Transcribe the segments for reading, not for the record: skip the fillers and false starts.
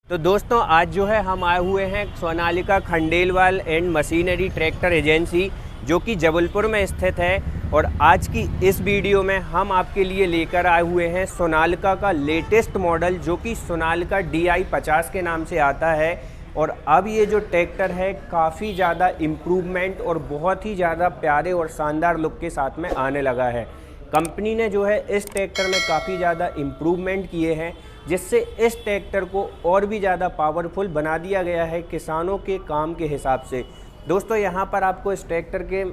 तो दोस्तों आज जो है हम आए हुए हैं Sonalika Khandelwal and machinery tractor agency जो कि जबलपुर में स्थित है। और आज की इस वीडियो में हम आपके लिए लेकर आए हुए हैं सोनालिका का लेटेस्ट मॉडल जो कि सोनालिका DI50 के नाम से आता है। और अब ये जो ट्रैक्टर है काफ़ी ज़्यादा इम्प्रूवमेंट और बहुत ही ज़्यादा प्यारे और शानदार लुक के साथ में आने लगा है। कंपनी ने जो है इस ट्रैक्टर में काफ़ी ज़्यादा इम्प्रूवमेंट किए हैं जिससे इस ट्रैक्टर को और भी ज़्यादा पावरफुल बना दिया गया है किसानों के काम के हिसाब से। दोस्तों यहाँ पर आपको इस ट्रैक्टर के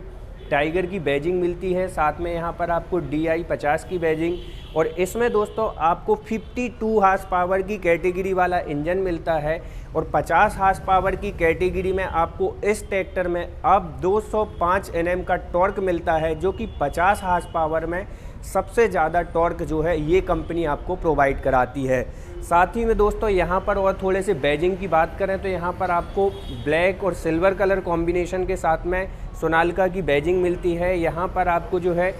टाइगर की बैजिंग मिलती है, साथ में यहाँ पर आपको DI50 की बैजिंग, और इसमें दोस्तों आपको 52 हार्स पावर की कैटेगरी वाला इंजन मिलता है। और 50 हार्स पावर की कैटेगरी में आपको इस ट्रैक्टर में अब 205 Nm का टॉर्क मिलता है जो कि 50 हार्स पावर में सबसे ज़्यादा टॉर्क जो है ये कंपनी आपको प्रोवाइड कराती है। साथ ही में दोस्तों यहाँ पर और थोड़े से बैजिंग की बात करें तो यहाँ पर आपको ब्लैक और सिल्वर कलर कॉम्बिनेशन के साथ में सोनालिका की बैजिंग मिलती है। यहाँ पर आपको जो है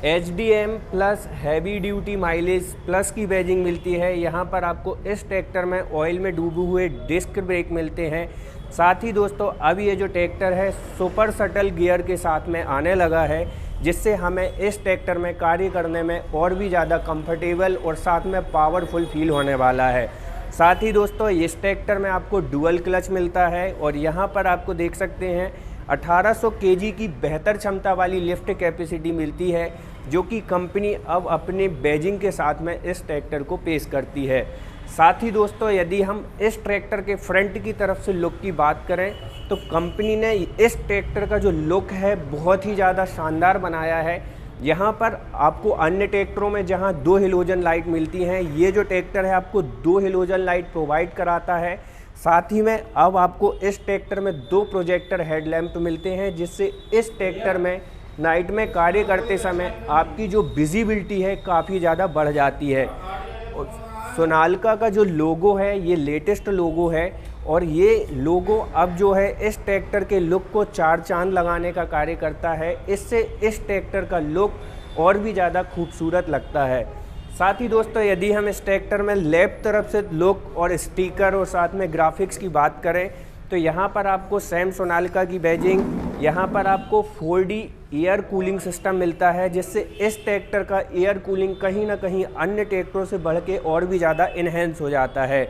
HDM plus heavy duty mileage plus की बैजिंग मिलती है। यहाँ पर आपको इस ट्रैक्टर में ऑयल में डूबे हुए डिस्क ब्रेक मिलते हैं। साथ ही दोस्तों अब ये जो ट्रैक्टर है सुपर शटल गियर के साथ में आने लगा है जिससे हमें इस ट्रैक्टर में कार्य करने में और भी ज़्यादा कंफर्टेबल और साथ में पावरफुल फील होने वाला है। साथ ही दोस्तों इस ट्रैक्टर में आपको डुअल क्लच मिलता है और यहाँ पर आपको देख सकते हैं 1800 kg की बेहतर क्षमता वाली लिफ्ट कैपेसिटी मिलती है जो कि कंपनी अब अपने बैजिंग के साथ में इस ट्रैक्टर को पेश करती है। साथ ही दोस्तों यदि हम इस ट्रैक्टर के फ्रंट की तरफ से लुक की बात करें तो कंपनी ने इस ट्रैक्टर का जो लुक है बहुत ही ज़्यादा शानदार बनाया है। यहाँ पर आपको अन्य ट्रैक्टरों में जहाँ 2 हेलोजन लाइट मिलती हैं, ये जो ट्रैक्टर है आपको 2 हेलोजन लाइट प्रोवाइड कराता है। साथ ही में अब आपको इस ट्रैक्टर में 2 प्रोजेक्टर हेडलैम्प मिलते हैं जिससे इस ट्रैक्टर में नाइट में कार्य करते समय आपकी जो विजिबिलिटी है काफ़ी ज़्यादा बढ़ जाती है। और सोनालिका का जो लोगो है ये लेटेस्ट लोगो है और ये लोगो अब जो है इस ट्रैक्टर के लुक को 4 चांद लगाने का कार्य करता है। इससे इस ट्रैक्टर का लुक और भी ज़्यादा खूबसूरत लगता है। साथ ही दोस्तों यदि हम इस ट्रैक्टर में लेफ्ट तरफ से लुक और स्टिकर और साथ में ग्राफिक्स की बात करें तो यहाँ पर आपको सेम सोनालिका की बैजिंग, यहाँ पर आपको 4D एयर कूलिंग सिस्टम मिलता है जिससे इस ट्रैक्टर का एयर कूलिंग कहीं ना कहीं अन्य ट्रैक्टरों से बढ़ के और भी ज़्यादा इन्हेंस हो जाता है।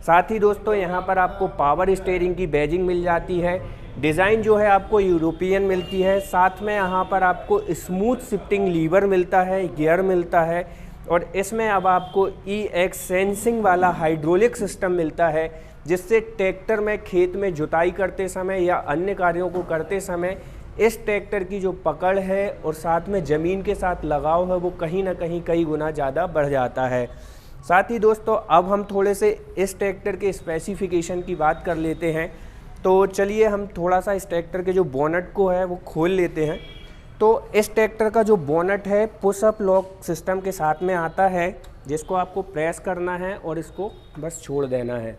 साथ ही दोस्तों यहाँ पर आपको पावर स्टीयरिंग की बैजिंग मिल जाती है। डिज़ाइन जो है आपको यूरोपियन मिलती है। साथ में यहाँ पर आपको स्मूथ शिफ्टिंग लीवर मिलता है, गियर मिलता है और इसमें अब आपको EX सेंसिंग वाला हाइड्रोलिक सिस्टम मिलता है जिससे ट्रैक्टर में खेत में जुताई करते समय या अन्य कार्यों को करते समय इस ट्रैक्टर की जो पकड़ है और साथ में ज़मीन के साथ लगाव है वो कहीं ना कहीं कई गुना ज़्यादा बढ़ जाता है। साथ ही दोस्तों अब हम थोड़े से इस ट्रैक्टर के स्पेसिफिकेशन की बात कर लेते हैं। तो चलिए हम थोड़ा सा इस ट्रैक्टर के जो बोनट को है वो खोल लेते हैं। तो इस ट्रैक्टर का जो बोनट है पुश अप लॉक सिस्टम के साथ में आता है जिसको आपको प्रेस करना है और इसको बस छोड़ देना है।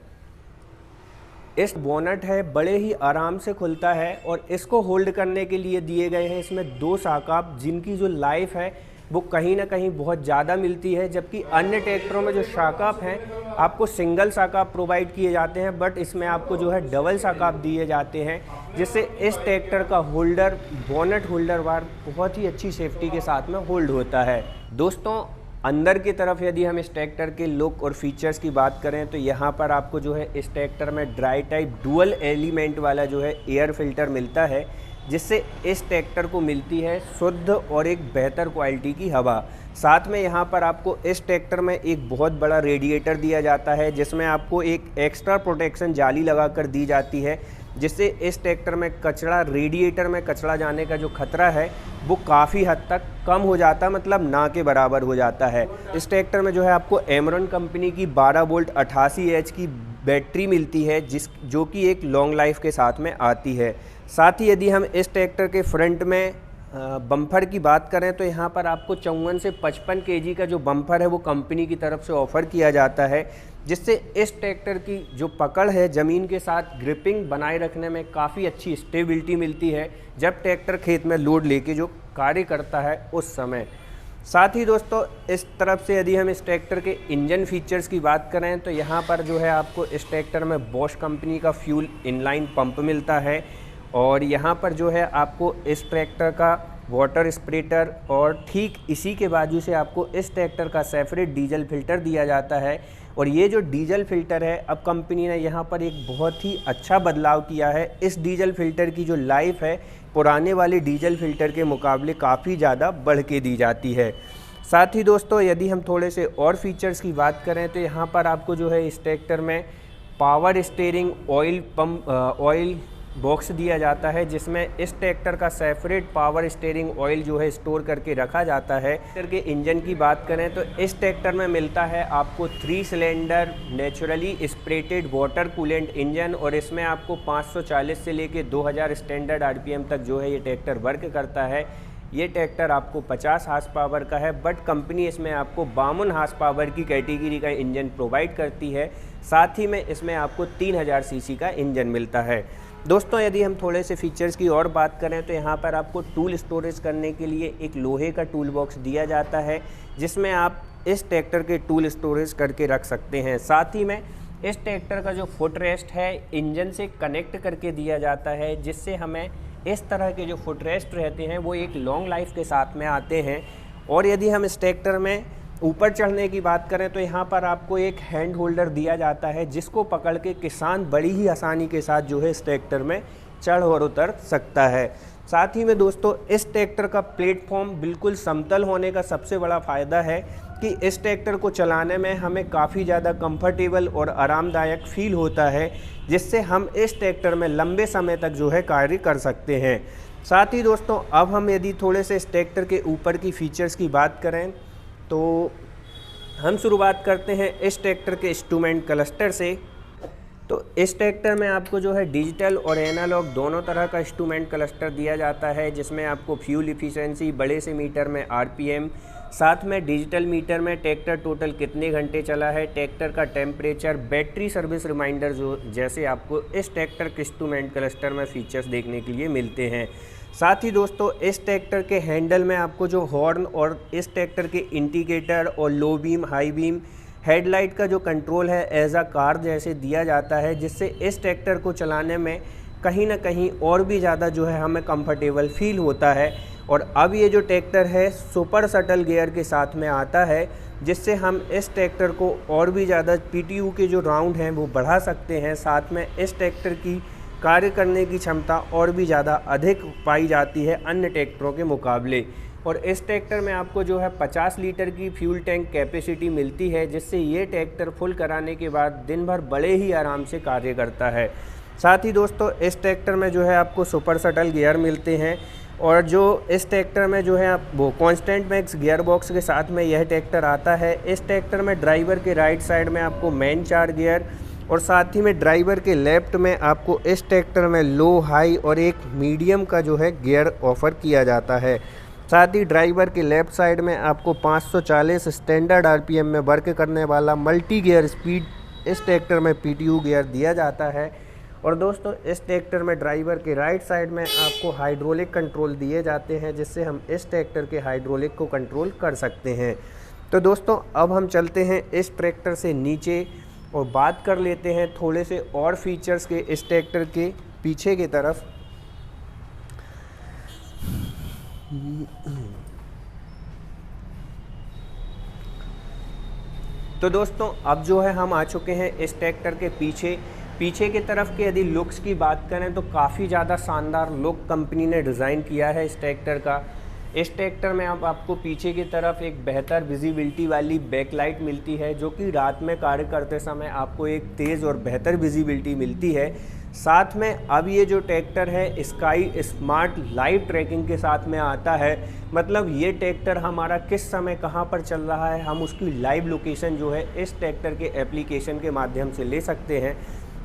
इस बोनट है बड़े ही आराम से खुलता है और इसको होल्ड करने के लिए दिए गए हैं इसमें 2 शाकाप जिनकी जो लाइफ है वो कहीं ना कहीं बहुत ज़्यादा मिलती है, जबकि अन्य ट्रैक्टरों में जो शाकाप हैं आपको सिंगल शाकाप प्रोवाइड किए जाते हैं बट इसमें आपको जो है डबल शाकाप दिए जाते हैं जिससे इस ट्रैक्टर का होल्डर बोनट होल्डर बार बहुत ही अच्छी सेफ्टी के साथ में होल्ड होता है। दोस्तों अंदर की तरफ यदि हम इस ट्रैक्टर के लुक और फीचर्स की बात करें तो यहाँ पर आपको जो है इस ट्रैक्टर में ड्राई टाइप डुअल एलिमेंट वाला जो है एयर फिल्टर मिलता है जिससे इस ट्रैक्टर को मिलती है शुद्ध और एक बेहतर क्वालिटी की हवा। साथ में यहाँ पर आपको इस ट्रैक्टर में एक बहुत बड़ा रेडिएटर दिया जाता है जिसमें आपको एक एक्स्ट्रा प्रोटेक्शन जाली लगा कर दी जाती है जिससे इस ट्रैक्टर में कचरा रेडिएटर में कचरा जाने का जो खतरा है वो काफ़ी हद तक कम हो जाता है, मतलब ना के बराबर हो जाता है। इस ट्रैक्टर में जो है आपको एमरॉन कंपनी की 12 वोल्ट 88H की बैटरी मिलती है जो कि एक लॉन्ग लाइफ के साथ में आती है। साथ ही यदि हम इस ट्रैक्टर के फ्रंट में बम्पर की बात करें तो यहाँ पर आपको 54 से 55 kg का जो बम्पर है वो कंपनी की तरफ से ऑफ़र किया जाता है जिससे इस ट्रैक्टर की जो पकड़ है ज़मीन के साथ ग्रिपिंग बनाए रखने में काफ़ी अच्छी स्टेबिलिटी मिलती है जब ट्रैक्टर खेत में लोड लेके जो कार्य करता है उस समय। साथ ही दोस्तों इस तरफ से यदि हम इस ट्रैक्टर के इंजन फीचर्स की बात करें तो यहाँ पर जो है आपको इस ट्रैक्टर में बॉश कंपनी का फ्यूल इनलाइन पंप मिलता है, और यहाँ पर जो है आपको इस ट्रैक्टर का वाटर स्प्रेटर, और ठीक इसी के बाजू से आपको इस ट्रैक्टर का सेपरेट डीजल फिल्टर दिया जाता है। और ये जो डीजल फिल्टर है, अब कंपनी ने यहाँ पर एक बहुत ही अच्छा बदलाव किया है। इस डीजल फिल्टर की जो लाइफ है पुराने वाले डीजल फिल्टर के मुकाबले काफ़ी ज़्यादा बढ़ के दी जाती है। साथ ही दोस्तों यदि हम थोड़े से और फीचर्स की बात करें तो यहाँ पर आपको जो है इस ट्रैक्टर में पावर स्टीयरिंग ऑयल बॉक्स दिया जाता है, जिसमें इस ट्रैक्टर का सेपरेट पावर स्टीयरिंग ऑयल जो है स्टोर करके रखा जाता है। ट्रैक्टर के इंजन की बात करें तो इस ट्रैक्टर में मिलता है आपको 3 cylinder naturally aspirated water coolant engine, और इसमें आपको 540 से लेके 2000 स्टैंडर्ड आरपीएम तक जो है ये ट्रैक्टर वर्क करता है। ये ट्रैक्टर आपको 50 हार्स पावर का है, बट कंपनी इसमें आपको 52 हार्स पावर की कैटेगरी का इंजन प्रोवाइड करती है। साथ ही में इसमें आपको 3000 सीसी का इंजन मिलता है। दोस्तों यदि हम थोड़े से फीचर्स की और बात करें तो यहाँ पर आपको टूल स्टोरेज करने के लिए एक लोहे का टूल बॉक्स दिया जाता है, जिसमें आप इस ट्रैक्टर के टूल स्टोरेज करके रख सकते हैं। साथ ही में इस ट्रैक्टर का जो फुट रेस्ट है इंजन से कनेक्ट करके दिया जाता है, जिससे हमें इस तरह के जो फुट रेस्ट रहते हैं वो एक लॉन्ग लाइफ के साथ में आते हैं। और यदि हम इस ट्रैक्टर में ऊपर चढ़ने की बात करें तो यहाँ पर आपको एक हैंड होल्डर दिया जाता है, जिसको पकड़ के किसान बड़ी ही आसानी के साथ जो है इस ट्रैक्टर में चढ़ और उतर सकता है। साथ ही में दोस्तों इस ट्रैक्टर का प्लेटफॉर्म बिल्कुल समतल होने का सबसे बड़ा फ़ायदा है कि इस ट्रैक्टर को चलाने में हमें काफ़ी ज़्यादा कंफर्टेबल और आरामदायक फील होता है, जिससे हम इस ट्रैक्टर में लंबे समय तक जो है कार्य कर सकते हैं। साथ ही दोस्तों अब हम यदि थोड़े से इस ट्रैक्टर के ऊपर की फ़ीचर्स की बात करें तो हम शुरुआत करते हैं इस ट्रैक्टर के इंस्ट्रूमेंट क्लस्टर से। तो इस ट्रैक्टर में आपको जो है डिजिटल और एनालॉग दोनों तरह का इंस्ट्रूमेंट क्लस्टर दिया जाता है, जिसमें आपको फ्यूल इफ़िशेंसी, बड़े से मीटर में आरपीएम, साथ में डिजिटल मीटर में ट्रैक्टर टोटल कितने घंटे चला है, ट्रैक्टर का टेम्परेचर, बैटरी सर्विस रिमाइंडर जो जैसे आपको इस ट्रैक्टर के इंस्ट्रूमेंट क्लस्टर में फीचर्स देखने के लिए मिलते हैं। साथ ही दोस्तों इस ट्रैक्टर के हैंडल में आपको जो हॉर्न और इस ट्रैक्टर के इंडिकेटर और low beam, high beam, headlight का जो कंट्रोल है एज अ कार जैसे दिया जाता है, जिससे इस ट्रैक्टर को चलाने में कहीं ना कहीं और भी ज़्यादा जो है हमें कंफर्टेबल फील होता है। और अब ये जो ट्रैक्टर है सुपर शटल गियर के साथ में आता है, जिससे हम इस ट्रैक्टर को और भी ज़्यादा पीटीयू के जो राउंड हैं वो बढ़ा सकते हैं। साथ में इस ट्रैक्टर की कार्य करने की क्षमता और भी ज़्यादा अधिक पाई जाती है अन्य ट्रैक्टरों के मुकाबले। और इस ट्रैक्टर में आपको जो है 50 लीटर की फ्यूल टैंक कैपेसिटी मिलती है, जिससे ये ट्रैक्टर फुल कराने के बाद दिन भर बड़े ही आराम से कार्य करता है। साथ ही दोस्तों इस ट्रैक्टर में जो है आपको सुपर शटल गियर मिलते हैं, और जो इस ट्रैक्टर में जो है आप वो कांस्टेंट मैक्स गियर बॉक्स के साथ में यह ट्रैक्टर आता है। इस ट्रैक्टर में ड्राइवर के राइट साइड में आपको मेन 4 गियर, और साथ ही में ड्राइवर के लेफ्ट में आपको इस ट्रैक्टर में लो, हाई और एक मीडियम का जो है गियर ऑफर किया जाता है। साथ ही ड्राइवर के लेफ्ट साइड में आपको 540 स्टैंडर्ड आरपीएम में वर्क करने वाला मल्टी गियर स्पीड इस ट्रैक्टर में पीटीयू गियर दिया जाता है। और दोस्तों इस ट्रैक्टर में ड्राइवर के राइट साइड में आपको हाइड्रोलिक कंट्रोल दिए जाते हैं, जिससे हम इस ट्रैक्टर के हाइड्रोलिक को कंट्रोल कर सकते हैं। तो दोस्तों अब हम चलते हैं इस ट्रैक्टर से नीचे और बात कर लेते हैं थोड़े से और फीचर्स के इस ट्रैक्टर के पीछे की तरफ। तो दोस्तों अब जो है हम आ चुके हैं इस ट्रैक्टर के पीछे की तरफ के यदि लुक्स की बात करें तो काफ़ी ज़्यादा शानदार लुक कंपनी ने डिज़ाइन किया है इस ट्रैक्टर का। इस ट्रैक्टर में अब आपको पीछे की तरफ एक बेहतर विजिबिलिटी वाली बैकलाइट मिलती है, जो कि रात में कार्य करते समय आपको एक तेज़ और बेहतर विजिबिलिटी मिलती है। साथ में अब ये जो ट्रैक्टर है स्काई स्मार्ट लाइव ट्रैकिंग के साथ में आता है, मतलब ये ट्रैक्टर हमारा किस समय कहाँ पर चल रहा है हम उसकी लाइव लोकेशन जो है इस ट्रैक्टर के एप्लीकेशन के माध्यम से ले सकते हैं।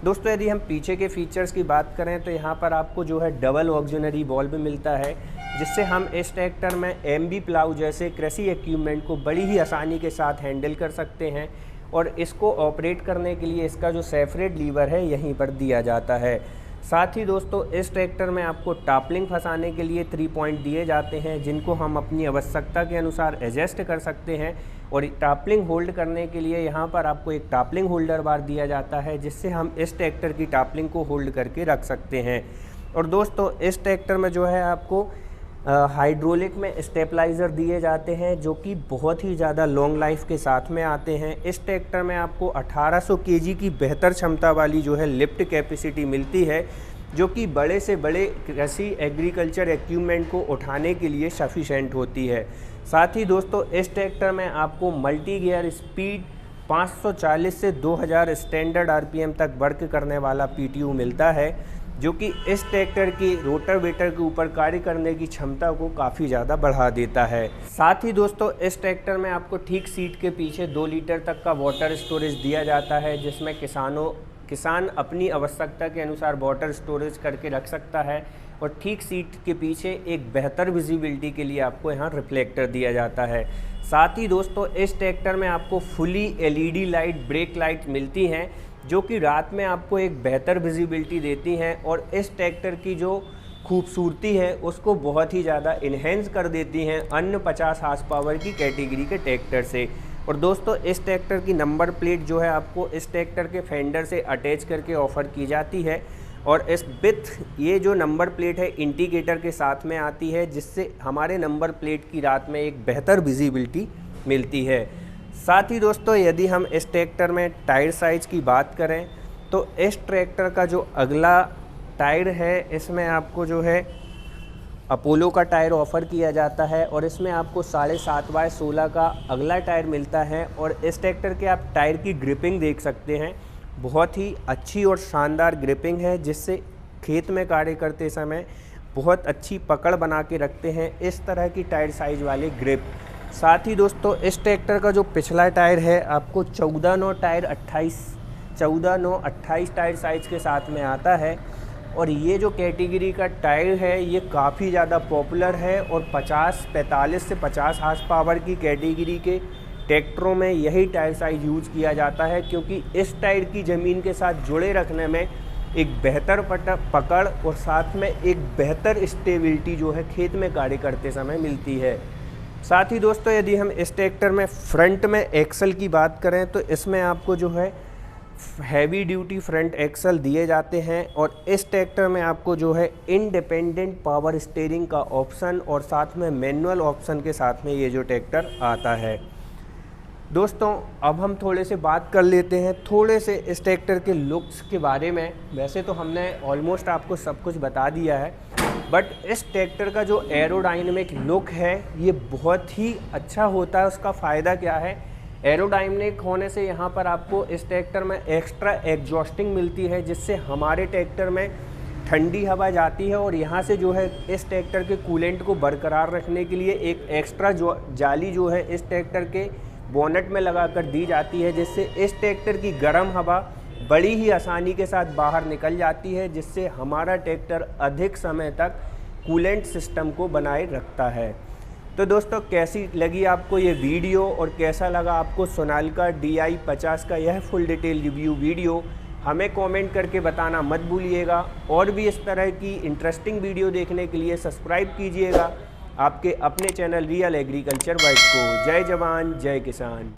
दोस्तों यदि हम पीछे के फीचर्स की बात करें तो यहाँ पर आपको जो है डबल ऑक्सिलरी वाल्व मिलता है, जिससे हम इस ट्रैक्टर में एमबी प्लाऊ जैसे कृषि इक्विपमेंट को बड़ी ही आसानी के साथ हैंडल कर सकते हैं। और इसको ऑपरेट करने के लिए इसका जो सेपरेट लीवर है यहीं पर दिया जाता है। साथ ही दोस्तों इस ट्रैक्टर में आपको टापलिंग फंसाने के लिए 3 पॉइंट दिए जाते हैं, जिनको हम अपनी आवश्यकता के अनुसार एडजस्ट कर सकते हैं। और टापलिंग होल्ड करने के लिए यहाँ पर आपको एक टापलिंग होल्डर बार दिया जाता है, जिससे हम इस ट्रैक्टर की टापलिंग को होल्ड करके रख सकते हैं। और दोस्तों इस ट्रैक्टर में जो है आपको हाइड्रोलिक में स्टेबलाइज़र दिए जाते हैं, जो कि बहुत ही ज़्यादा लॉन्ग लाइफ के साथ में आते हैं। इस ट्रैक्टर में आपको 1800 केजी की बेहतर क्षमता वाली जो है लिफ्ट कैपेसिटी मिलती है, जो कि बड़े से बड़े कृषि एग्रीकल्चर इक्विपमेंट को उठाने के लिए सफिशेंट होती है। साथ ही दोस्तों इस ट्रैक्टर में आपको मल्टी गियर स्पीड 540 से 2000 स्टैंडर्ड आरपीएम तक वर्क करने वाला पीटीयू मिलता है, जो कि इस ट्रैक्टर की रोटावेटर के ऊपर कार्य करने की क्षमता को काफ़ी ज़्यादा बढ़ा देता है। साथ ही दोस्तों इस ट्रैक्टर में आपको ठीक सीट के पीछे 2 लीटर तक का वाटर स्टोरेज दिया जाता है, जिसमें किसान अपनी आवश्यकता के अनुसार वाटर स्टोरेज करके रख सकता है। और ठीक सीट के पीछे एक बेहतर विजिबिलिटी के लिए आपको यहाँ रिफ्लेक्टर दिया जाता है। साथ ही दोस्तों इस ट्रैक्टर में आपको fully LED light, brake light मिलती हैं, जो कि रात में आपको एक बेहतर विजिबिलिटी देती हैं और इस ट्रैक्टर की जो खूबसूरती है उसको बहुत ही ज़्यादा इन्हेंस कर देती हैं अन्य 50 हार्स पावर की कैटेगरी के ट्रैक्टर से। और दोस्तों इस ट्रैक्टर की नंबर प्लेट जो है आपको इस ट्रैक्टर के फेंडर से अटैच करके ऑफ़र की जाती है, और इस विथ ये जो नंबर प्लेट है इंडिकेटर के साथ में आती है, जिससे हमारे नंबर प्लेट की रात में एक बेहतर विजिबिलिटी मिलती है। साथ ही दोस्तों यदि हम इस ट्रैक्टर में टायर साइज़ की बात करें तो इस ट्रैक्टर का जो अगला टायर है इसमें आपको जो है अपोलो का टायर ऑफ़र किया जाता है, और इसमें आपको 7.5x16 का अगला टायर मिलता है। और इस ट्रैक्टर के आप टायर की ग्रिपिंग देख सकते हैं, बहुत ही अच्छी और शानदार ग्रिपिंग है, जिससे खेत में कार्य करते समय बहुत अच्छी पकड़ बना के रखते हैं इस तरह की टायर साइज़ वाले ग्रिप। साथ ही दोस्तों इस ट्रैक्टर का जो पिछला टायर है आपको 14/9 टायर 28 टायर साइज़ के साथ में आता है। और ये जो कैटेगरी का टायर है ये काफ़ी ज़्यादा पॉपुलर है, और 45 से 50 हार्स पावर की कैटेगरी के ट्रैक्टरों में यही टायर साइज़ यूज़ किया जाता है, क्योंकि इस टायर की ज़मीन के साथ जुड़े रखने में एक बेहतर पकड़ और साथ में एक बेहतर स्टेबिलिटी जो है खेत में कार्य करते समय मिलती है। साथ ही दोस्तों यदि हम इस ट्रैक्टर में फ्रंट में एक्सल की बात करें तो इसमें आपको जो है हैवी ड्यूटी फ्रंट एक्सल दिए जाते हैं, और इस ट्रैक्टर में आपको जो है इंडिपेंडेंट पावर स्टीयरिंग का ऑप्शन और साथ में मैनुअल ऑप्शन के साथ में ये जो ट्रैक्टर आता है। दोस्तों अब हम थोड़े से बात कर लेते हैं थोड़े से इस ट्रैक्टर के लुक्स के बारे में। वैसे तो हमने ऑलमोस्ट आपको सब कुछ बता दिया है, बट इस ट्रैक्टर का जो एरोडायनेमिक लुक है ये बहुत ही अच्छा होता है। उसका फ़ायदा क्या है, एरोडायनेमिक होने से यहाँ पर आपको इस ट्रैक्टर में एक्स्ट्रा एग्जॉस्टिंग मिलती है, जिससे हमारे ट्रैक्टर में ठंडी हवा जाती है, और यहाँ से जो है इस ट्रैक्टर के कूलेंट को बरकरार रखने के लिए एक एक्स्ट्रा जाली जो है इस ट्रैक्टर के बोनट में लगाकर दी जाती है, जिससे इस ट्रैक्टर की गर्म हवा बड़ी ही आसानी के साथ बाहर निकल जाती है, जिससे हमारा ट्रैक्टर अधिक समय तक कूलेंट सिस्टम को बनाए रखता है। तो दोस्तों कैसी लगी आपको ये वीडियो और कैसा लगा आपको सोनालिका DI 50 का यह फुल डिटेल रिव्यू वीडियो, हमें कमेंट करके बताना मत भूलिएगा। और भी इस तरह की इंटरेस्टिंग वीडियो देखने के लिए सब्सक्राइब कीजिएगा आपके अपने चैनल रियल एग्रीकल्चर वर्ल्ड को। जय जवान जय किसान।